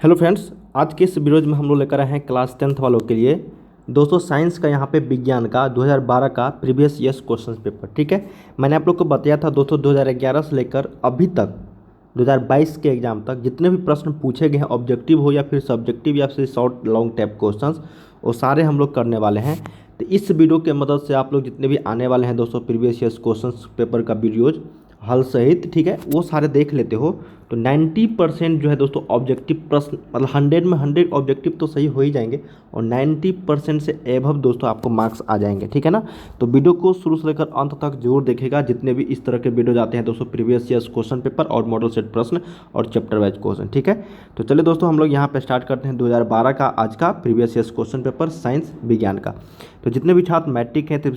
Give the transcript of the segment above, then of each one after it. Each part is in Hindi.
हेलो फ्रेंड्स, आज के इस वीडियो में हम लोग लेकर आए हैं क्लास 10th वालों के लिए दोस्तों साइंस का यहाँ पे विज्ञान का 2012 का प्रीवियस ईयर्स क्वेश्चन पेपर। ठीक है, मैंने आप लोग को बताया था दोस्तों 2011 से लेकर अभी तक 2022 के एग्जाम तक जितने भी प्रश्न पूछे गए हैं, ऑब्जेक्टिव हो या फिर सब्जेक्टिव या फिर शॉर्ट लॉन्ग टाइप क्वेश्चंस, वो सारे हम लोग करने वाले हैं। तो इस वीडियो के मदद से आप लोग जितने भी आने वाले हैं दोस्तों प्रीवियस ईयर्स क्वेश्चन पेपर का वीडियोज़ हल सहित, ठीक है, वो सारे देख लेते हो तो 90% जो है दोस्तों ऑब्जेक्टिव प्रश्न, मतलब 100 में 100 ऑब्जेक्टिव तो सही हो ही जाएंगे और 90% से एभव दोस्तों आपको मार्क्स आ जाएंगे। ठीक है ना, तो वीडियो को शुरू से लेकर अंत तक जरूर देखेगा। जितने भी इस तरह के वीडियो जाते हैं दोस्तों प्रीवियस ईयर्स क्वेश्चन पेपर और मॉडल सेट प्रश्न और चैप्टर वाइज क्वेश्चन। ठीक है, तो चलिए दोस्तों हम लोग यहाँ पे स्टार्ट करते हैं 2012 का आज का previous years question paper science विज्ञान का। तो जितने भी छात्र मैट्रिक हैं तो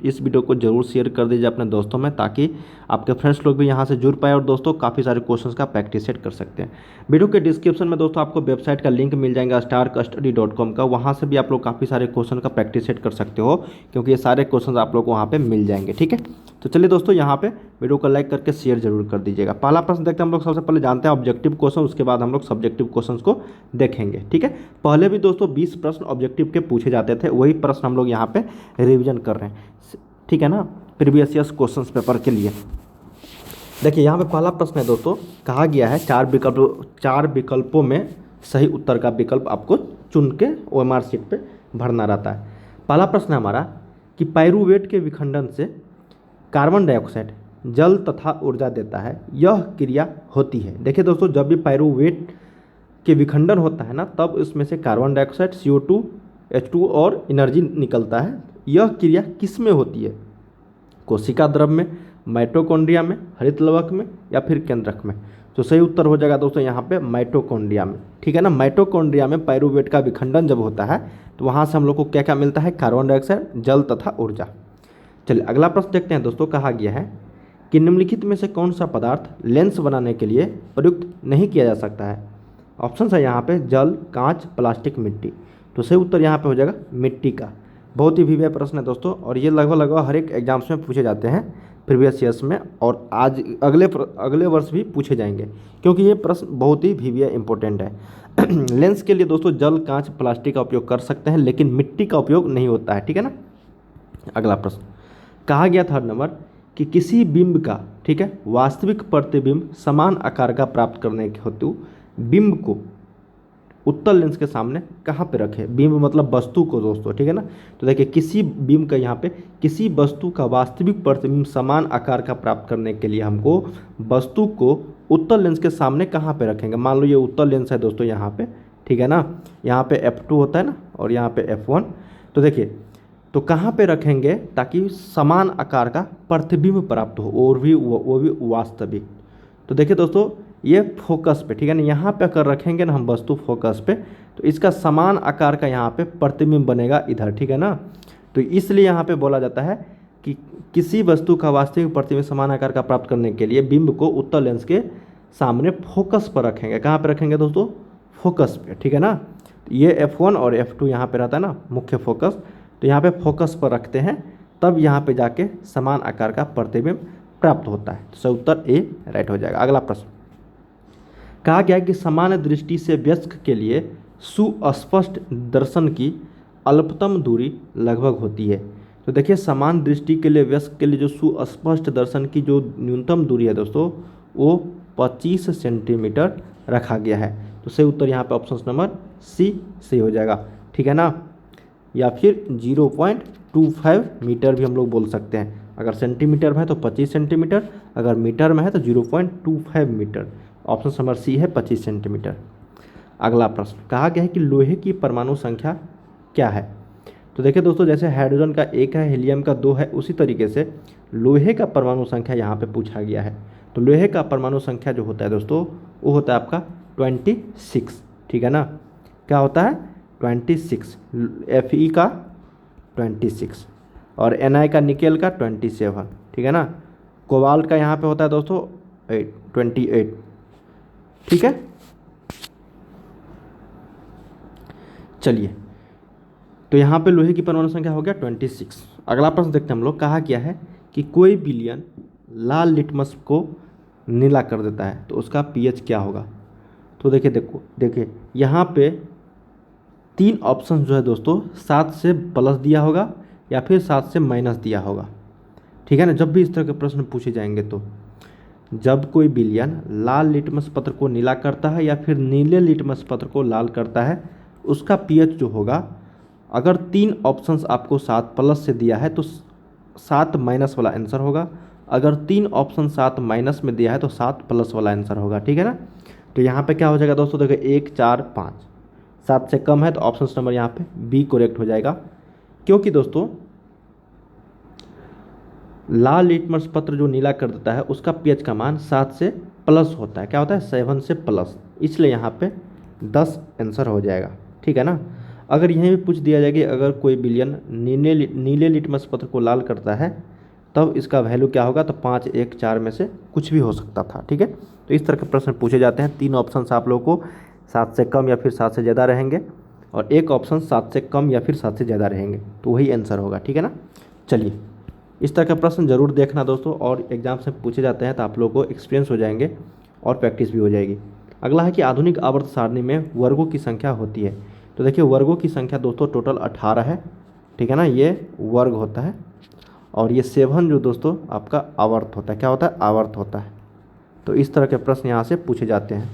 इस वीडियो को जरूर शेयर कर दीजिए अपने दोस्तों में, ताकि आपके फ्रेंड्स लोग भी यहाँ से जुड़ पाए और दोस्तों काफ़ी सारे क्वेश्चंस का प्रैक्टिस सेट कर सकते हैं। वीडियो के डिस्क्रिप्शन में दोस्तों आपको वेबसाइट का लिंक मिल जाएगा starkstudy.com का, वहाँ से भी आप लोग काफ़ी सारे क्वेश्चन का प्रैक्टिस सेट कर सकते हो, क्योंकि ये सारे क्वेश्चन आप लोग को वहाँ पे मिल जाएंगे। ठीक है, तो चलिए दोस्तों यहाँ पे वीडियो को लाइक करके शेयर जरूर कर दीजिएगा। पहला प्रश्न देखते हैं हम लोग, सबसे पहले जानते हैं ऑब्जेक्टिव क्वेश्चन, उसके बाद हम लोग सब्जेक्टिव क्वेश्चन को देखेंगे। ठीक है, पहले भी दोस्तों 20 प्रश्न ऑब्जेक्टिव के पूछे जाते थे, वही प्रश्न हम लोग यहाँ पे रिविजन कर रहे हैं। ठीक है ना, प्रीवियस ईयर्स क्वेश्चन पेपर के लिए देखिए यहाँ पे पहला प्रश्न है दोस्तों, कहा गया है चार विकल्पों में सही उत्तर का विकल्प आपको चुन के OMR शीट पे भरना रहता है। पहला प्रश्न है हमारा कि पाइरूवेट के विखंडन से कार्बन डाइऑक्साइड जल तथा ऊर्जा देता है, यह क्रिया होती है। देखिए दोस्तों, जब भी पाइरूवेट के विखंडन होता है ना, तब इसमें से कार्बन डाइऑक्साइड, CO2, H2 और एनर्जी निकलता है। यह क्रिया किस में होती है? कोशिका द्रव में, माइटोकॉन्ड्रिया में, हरित लवक में या फिर केंद्रक में? तो सही उत्तर हो जाएगा दोस्तों यहाँ पे माइटोकॉन्ड्रिया में। ठीक है ना, माइटोकॉन्ड्रिया में पाइरूवेट का विखंडन जब होता है तो वहाँ से हम लोग को क्या क्या मिलता है? कार्बन डाइऑक्साइड, जल तथा ऊर्जा। चलिए अगला प्रश्न देखते हैं दोस्तों, कहा गया है कि निम्नलिखित में से कौन सा पदार्थ लेंस बनाने के लिए प्रयुक्त नहीं किया जा सकता है? ऑप्शन है यहाँ पे जल, कांच, प्लास्टिक, मिट्टी। तो सही उत्तर यहाँ पे हो जाएगा मिट्टी का। बहुत ही विवय प्रश्न है दोस्तों, और ये लगभग हर एक एग्जाम्स में पूछे जाते हैं प्रीवियस ईयर्स में, और आज अगले वर्ष भी पूछे जाएंगे, क्योंकि ये प्रश्न बहुत ही विवय इंपॉर्टेंट है। लेंस के लिए दोस्तों जल, कांच, प्लास्टिक का उपयोग कर सकते हैं, लेकिन मिट्टी का उपयोग नहीं होता है। ठीक है ना, अगला प्रश्न कहा गया थर्ड नंबर कि किसी बिंब का, ठीक है, वास्तविक प्रतिबिंब समान आकार का प्राप्त करने के हेतु बिंब को उत्तल लेंस के सामने कहाँ पे रखें? बिंब मतलब वस्तु को दोस्तों। ठीक है ना, तो देखिए किसी बिंब का, यहाँ पे किसी वस्तु का वास्तविक प्रतिबिंब समान आकार का प्राप्त करने के लिए हमको वस्तु को उत्तल लेंस के सामने कहाँ पे रखेंगे? मान लो ये उत्तल लेंस है दोस्तों यहाँ पे, ठीक है ना, यहाँ पे F2 होता है ना और यहाँ पे F1। तो देखिए, तो कहाँ पे रखेंगे ताकि समान आकार का प्रतिबिंब प्राप्त हो, और भी वो भी वास्तविक? तो देखिए दोस्तों, ये फोकस पे, ठीक है ना, यहाँ पे अगर रखेंगे ना हम वस्तु फोकस पे, तो इसका समान आकार का यहाँ पे प्रतिबिंब बनेगा इधर। ठीक है ना, तो इसलिए यहाँ पे बोला जाता है कि किसी वस्तु का वास्तविक प्रतिबिंब समान आकार का प्राप्त करने के लिए बिंब को उत्तल लेंस के सामने फोकस पर रखेंगे। कहाँ पे रखेंगे दोस्तों? फोकस पे। ठीक है ना, ये F1 और F2 यहाँ पे रहता है ना मुख्य फोकस, तो यहाँ पे फोकस पर रखते हैं, तब यहाँ पे जाके समान आकार का प्रतिबिंब प्राप्त होता है। तो सही उत्तर A राइट हो जाएगा। अगला प्रश्न कहा गया है कि सामान्य दृष्टि से वयस्क के लिए सुस्पष्ट दर्शन की अल्पतम दूरी लगभग होती है। तो देखिए सामान्य दृष्टि के लिए वयस्क के लिए जो सुस्पष्ट दर्शन की जो न्यूनतम दूरी है दोस्तों, वो 25 सेंटीमीटर रखा गया है। तो सही उत्तर यहाँ पे ऑप्शन नंबर C सही हो जाएगा। ठीक है ना, या फिर 0.25 मीटर भी हम लोग बोल सकते हैं। अगर सेंटीमीटर में है तो 25 सेंटीमीटर, अगर मीटर में है तो 0.25 मीटर। ऑप्शन नंबर C है 25 सेंटीमीटर। अगला प्रश्न कहा गया है कि लोहे की परमाणु संख्या क्या है? तो देखिए दोस्तों, जैसे हाइड्रोजन का 1 है, हीलियम का 2 है, उसी तरीके से लोहे का परमाणु संख्या यहाँ पे पूछा गया है। तो लोहे का परमाणु संख्या जो होता है दोस्तों, वो होता है आपका 26। ठीक है ना, क्या होता है? 26। Fe का 26 और Ni का, निकेल का 27। ठीक है ना, कोबाल्ट का यहाँ पे होता है दोस्तों 28। ठीक है, चलिए, तो यहाँ पे लोहे की परमाणु संख्या हो गया 26। अगला प्रश्न देखते हैं हम लोग, कहा गया है कि कोई विलयन लाल लिटमस को नीला कर देता है, तो उसका pH क्या होगा? तो देखिए यहाँ पे 3 ऑप्शन जो है दोस्तों 7 से प्लस दिया होगा या फिर 7 से माइनस दिया होगा, ठीक है ना। जब भी इस तरह के प्रश्न पूछे जाएंगे तो जब कोई विलयन लाल लिटमस पत्र को नीला करता है या फिर नीले लिटमस पत्र को लाल करता है, उसका पीएच जो होगा, अगर 3 ऑप्शंस आपको 7 प्लस से दिया है तो 7 माइनस वाला आंसर होगा, अगर 3 ऑप्शन 7 माइनस में दिया है तो 7 प्लस वाला आंसर होगा, ठीक है ना। तो यहाँ पे क्या हो जाएगा दोस्तों, देखिए 1 4 5, 7 से कम है तो ऑप्शन नंबर यहाँ पे बी करेक्ट हो जाएगा, क्योंकि दोस्तों लाल लिटमस पत्र जो नीला कर देता है उसका पीएच का मान 7 से प्लस होता है, क्या होता है 7 से प्लस, इसलिए यहाँ पे 10 आंसर हो जाएगा, ठीक है ना। अगर यहीं भी पूछ दिया जाए कि अगर कोई विलयन नीले लिटमस पत्र को लाल करता है तब इसका वैल्यू क्या होगा, तो 5 1 4 में से कुछ भी हो सकता था, ठीक है। तो इस तरह के प्रश्न पूछे जाते हैं। 3 ऑप्शन आप लोगों को 7 से कम या फिर 7 से ज़्यादा रहेंगे और एक ऑप्शन 7 से कम या फिर 7 से ज़्यादा रहेंगे, तो वही आंसर होगा, ठीक है ना। चलिए इस तरह का प्रश्न जरूर देखना दोस्तों, और एग्जाम से पूछे जाते हैं तो आप लोगों को एक्सपीरियंस हो जाएंगे और प्रैक्टिस भी हो जाएगी। अगला है कि आधुनिक आवर्त सारणी में वर्गों की संख्या होती है। तो देखिए वर्गों की संख्या दोस्तों टोटल 18 है, ठीक है ना, ये वर्ग होता है, और ये 7 जो दोस्तों आपका आवर्त होता है, क्या होता है आवर्त होता है। तो इस तरह के प्रश्न यहाँ से पूछे जाते हैं।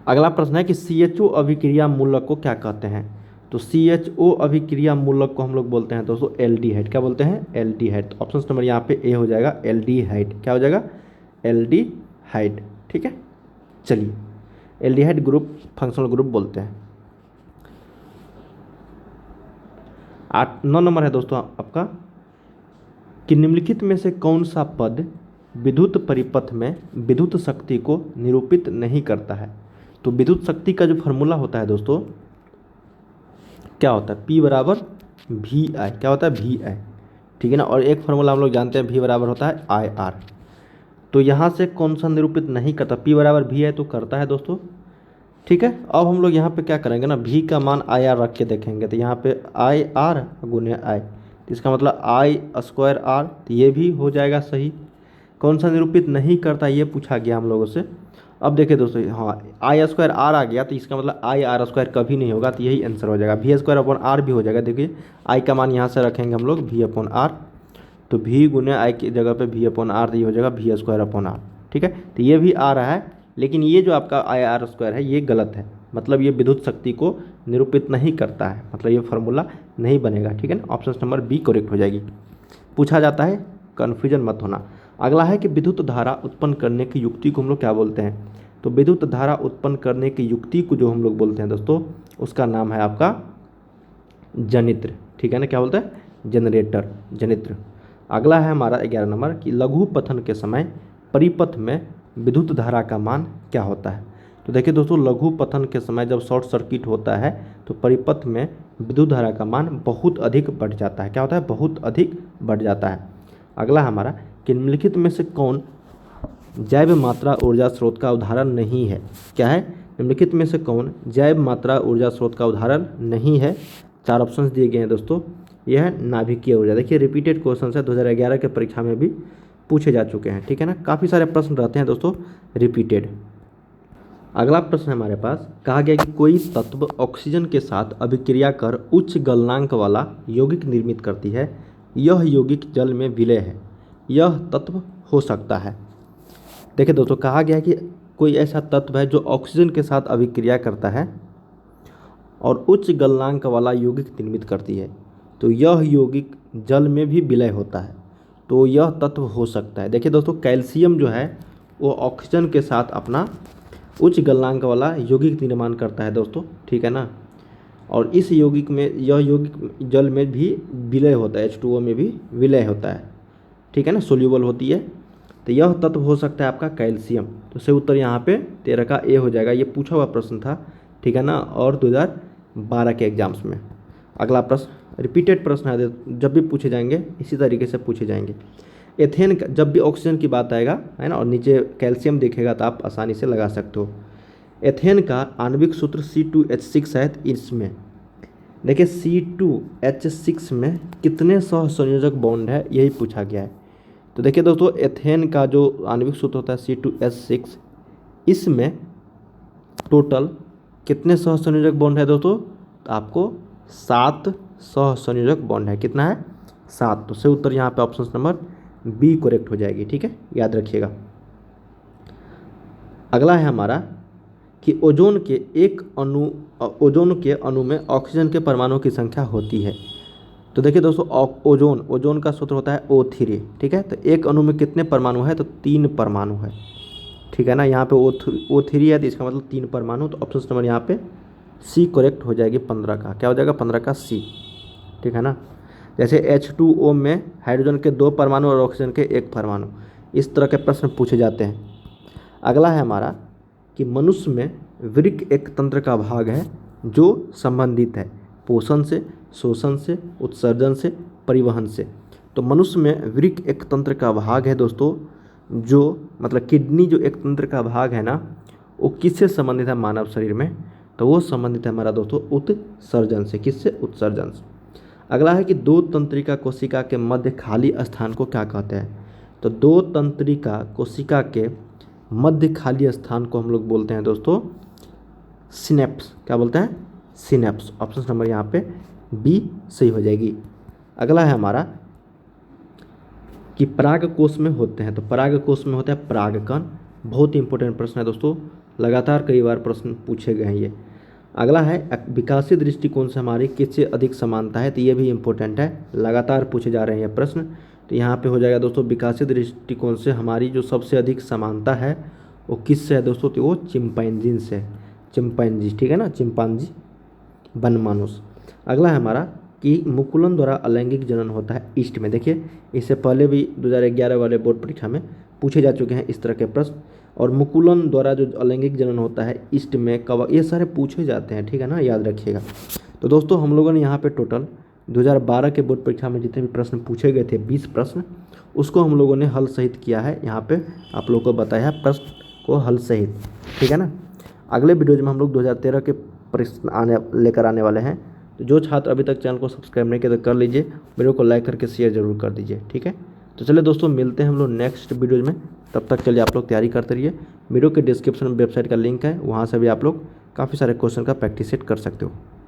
अगला प्रश्न है कि CHO अभिक्रिया मूलक को क्या कहते हैं। तो CHO अभिक्रिया मूलक को हम लोग बोलते हैं दोस्तों एल्डिहाइड, क्या बोलते हैं एल्डिहाइड। तो ऑप्शन नंबर यहाँ पे ए हो जाएगा एल्डिहाइड, क्या हो जाएगा एल्डिहाइड, ठीक है। चलिए एल्डिहाइड ग्रुप फंक्शनल ग्रुप बोलते हैं। 9 नंबर है दोस्तों आपका कि निम्नलिखित में से कौन सा पद विद्युत परिपथ में विद्युत शक्ति को निरूपित नहीं करता है। तो विद्युत शक्ति का जो फॉर्मूला होता है दोस्तों क्या होता है, P बराबर VI, क्या होता है VI, ठीक है ना। और एक फार्मूला हम लोग जानते हैं V बराबर होता है IR। तो यहाँ से कौन सा निरूपित नहीं करता, P बराबर VI तो करता है दोस्तों, ठीक है। अब हम लोग यहाँ पे क्या करेंगे ना, V का मान IR रख के देखेंगे, तो यहाँ पे IR गुने I, तो इसका मतलब I²R, तो ये भी हो जाएगा सही। कौन सा निरूपित नहीं करता ये पूछा गया हम लोगों से। अब देखिए दोस्तों, हाँ I² R आ गया तो इसका मतलब IR² कभी नहीं होगा, तो यही आंसर हो जाएगा। V²/R भी हो जाएगा, देखिए I का मान यहाँ से रखेंगे हम लोग V/R, तो V गुने I की जगह पे V/R, तो ये हो जाएगा V²/R, ठीक है। तो ये भी आ रहा है, लेकिन ये जो आपका IR² है ये गलत है, मतलब ये विद्युत शक्ति को निरूपित नहीं करता है, मतलब ये फार्मूला नहीं बनेगा, ठीक है ना। ऑप्शन नंबर बी करेक्ट हो जाएगी। पूछा जाता है, कन्फ्यूजन मत होना। अगला है कि विद्युत धारा उत्पन्न करने की युक्ति को हम लोग क्या बोलते हैं। तो विद्युत धारा उत्पन्न करने की युक्ति को जो हम लोग बोलते हैं दोस्तों, उसका नाम है आपका जनित्र, ठीक है ना, क्या बोलते हैं जनरेटर, जनित्र। अगला है हमारा 11 नंबर कि लघु पथन के समय परिपथ में विद्युत धारा का मान क्या होता है। तो देखिए दोस्तों, लघु पथन के समय जब शॉर्ट सर्किट होता है तो परिपथ में विद्युत धारा का मान बहुत अधिक बढ़ जाता है, क्या होता है बहुत अधिक बढ़ जाता है। अगला हमारा कि निम्नलिखित में से कौन जैव मात्रा ऊर्जा स्रोत का उदाहरण नहीं है। क्या है, निम्नलिखित में से कौन जैव मात्रा ऊर्जा स्रोत का उदाहरण नहीं है। 4 ऑप्शंस दिए गए हैं दोस्तों। यह है नाभिकीय ऊर्जा। देखिए रिपीटेड क्वेश्चन है, 2011 के परीक्षा में भी पूछे जा चुके हैं, ठीक है ना। काफ़ी सारे प्रश्न रहते हैं दोस्तों रिपीटेड। अगला प्रश्न हमारे पास कहा गया कि कोई तत्व ऑक्सीजन के साथ अभिक्रिया कर उच्च गलनांक वाला यौगिक निर्मित करती है, यह यौगिक जल में विलय है, यह तत्व हो सकता है। देखिए दोस्तों, कहा गया है कि कोई ऐसा तत्व है जो ऑक्सीजन के साथ अभिक्रिया करता है और उच्च गलनांक वाला यौगिक निर्मित करती है, तो यह यौगिक जल में भी विलय होता है, तो यह तत्व हो सकता है। देखिए दोस्तों, कैल्शियम जो है वो ऑक्सीजन के साथ अपना उच्च गलनांक वाला यौगिक निर्माण करता है दोस्तों, ठीक है ना। और इस यौगिक में यह यौगिक जल में भी विलय होता है, H2O में भी विलय होता है, ठीक है ना, सोल्यूबल होती है। तो यह तत्व हो सकता है आपका कैल्शियम। तो सही उत्तर यहाँ पे 13 का ए हो जाएगा। ये पूछा हुआ प्रश्न था, ठीक है ना, और 2012 के एग्जाम्स में। अगला प्रश्न रिपीटेड प्रश्न है, जब भी पूछे जाएंगे इसी तरीके से पूछे जाएंगे। एथेन का जब भी ऑक्सीजन की बात आएगा, है ना, और नीचे कैल्शियम दिखेगा तो आप आसानी से लगा सकते हो। एथेन का आणविक सूत्र C2H6 है। इसमें देखिए C2H6 में कितने सहसंयोजक बॉन्ड है, यही पूछा गया है। तो देखिए दोस्तों, एथेन का जो आणविक सूत्र होता है C2H6, इसमें टोटल कितने सहसंयोजक बॉन्ड है दोस्तों? तो आपको 7 सहसंयोजक बॉन्ड है। कितना है? 7। तो सही उत्तर यहाँ पे ऑप्शन नंबर बी करेक्ट हो जाएगी। ठीक है, याद रखिएगा। अगला है हमारा कि ओजोन के अणु में ऑक्सीजन के परमाणुओं की संख्या होती है। तो देखिए दोस्तों, ओजोन का सूत्र होता है O3। ठीक है, तो एक अणु में कितने परमाणु है? तो 3 परमाणु है। ठीक है ना, यहाँ पे O3 है तो इसका मतलब 3 परमाणु। तो ऑप्शन नंबर यहाँ पे सी करेक्ट हो जाएगी 15 का। क्या हो जाएगा? 15 का सी। ठीक है ना, जैसे H2O में हाइड्रोजन के 2 परमाणु और ऑक्सीजन के 1 परमाणु, इस तरह के प्रश्न पूछे जाते हैं। अगला है हमारा कि मनुष्य में वृक्क एक तंत्र का भाग है जो संबंधित है पोषण से, शोषण से, उत्सर्जन से, परिवहन से। तो मनुष्य में वृक्क एक तंत्र का भाग है दोस्तों, जो मतलब किडनी जो एक तंत्र का भाग है ना, वो किससे संबंधित है मानव शरीर में? तो वो संबंधित है हमारा दोस्तों उत्सर्जन से। किससे? उत्सर्जन से। अगला है कि दो तंत्रिका कोशिका के मध्य खाली स्थान को क्या कहते हैं? तो दो तंत्रिका कोशिका के मध्य खाली स्थान को हम लोग बोलते हैं दोस्तों सिनेप्स। क्या बोलते हैं? सिनेप्स। ऑप्शन नंबर यहाँ पे बी सही हो जाएगी। अगला है हमारा कि पराग कोश में होते हैं। तो पराग कोश में होता है परागकण। बहुत ही इंपॉर्टेंट प्रश्न है दोस्तों, लगातार कई बार प्रश्न पूछे गए हैं ये। अगला है विकासीय दृष्टिकोण से हमारी किससे अधिक समानता है? तो ये भी इंपॉर्टेंट है, लगातार पूछे जा रहे हैं ये प्रश्न। तो यहाँ पे हो जाएगा दोस्तों विकासीय दृष्टिकोण से हमारी जो सबसे अधिक समानता है वो किससे है दोस्तों? तो वो चिंपैंजी से। चिंपैंजी, ठीक है ना, चिंपांजी वनमानुष। अगला है हमारा कि मुकुलन द्वारा अलैंगिक जनन होता है ईस्ट में। देखिए, इससे पहले भी 2011 वाले बोर्ड परीक्षा में पूछे जा चुके हैं इस तरह के प्रश्न। और मुकुलन द्वारा जो अलैंगिक जनन होता है ईस्ट में कब, ये सारे पूछे जाते हैं। ठीक है ना, याद रखिएगा। तो दोस्तों हम लोगों ने यहाँ पे टोटल 2012 के बोर्ड परीक्षा में जितने भी प्रश्न पूछे गए थे 20 प्रश्न, उसको हम लोगों ने हल सहित किया है। यहाँ पे आप लोगों को बताया है प्रश्न को हल सहित। ठीक है ना, अगले वीडियोज में हम लोग 2013 के प्रश्न लेकर आने वाले हैं। तो जो छात्र अभी तक चैनल को सब्सक्राइब नहीं किया तो कर लीजिए, वीडियो को लाइक करके शेयर जरूर कर दीजिए। ठीक है, तो चलिए दोस्तों मिलते हैं हम लोग नेक्स्ट वीडियो में। तब तक चलिए आप लोग तैयारी करते रहिए। वीडियो के डिस्क्रिप्शन में वेबसाइट का लिंक है, वहाँ से भी आप लोग काफ़ी सारे क्वेश्चन का प्रैक्टिस सेट कर सकते हो।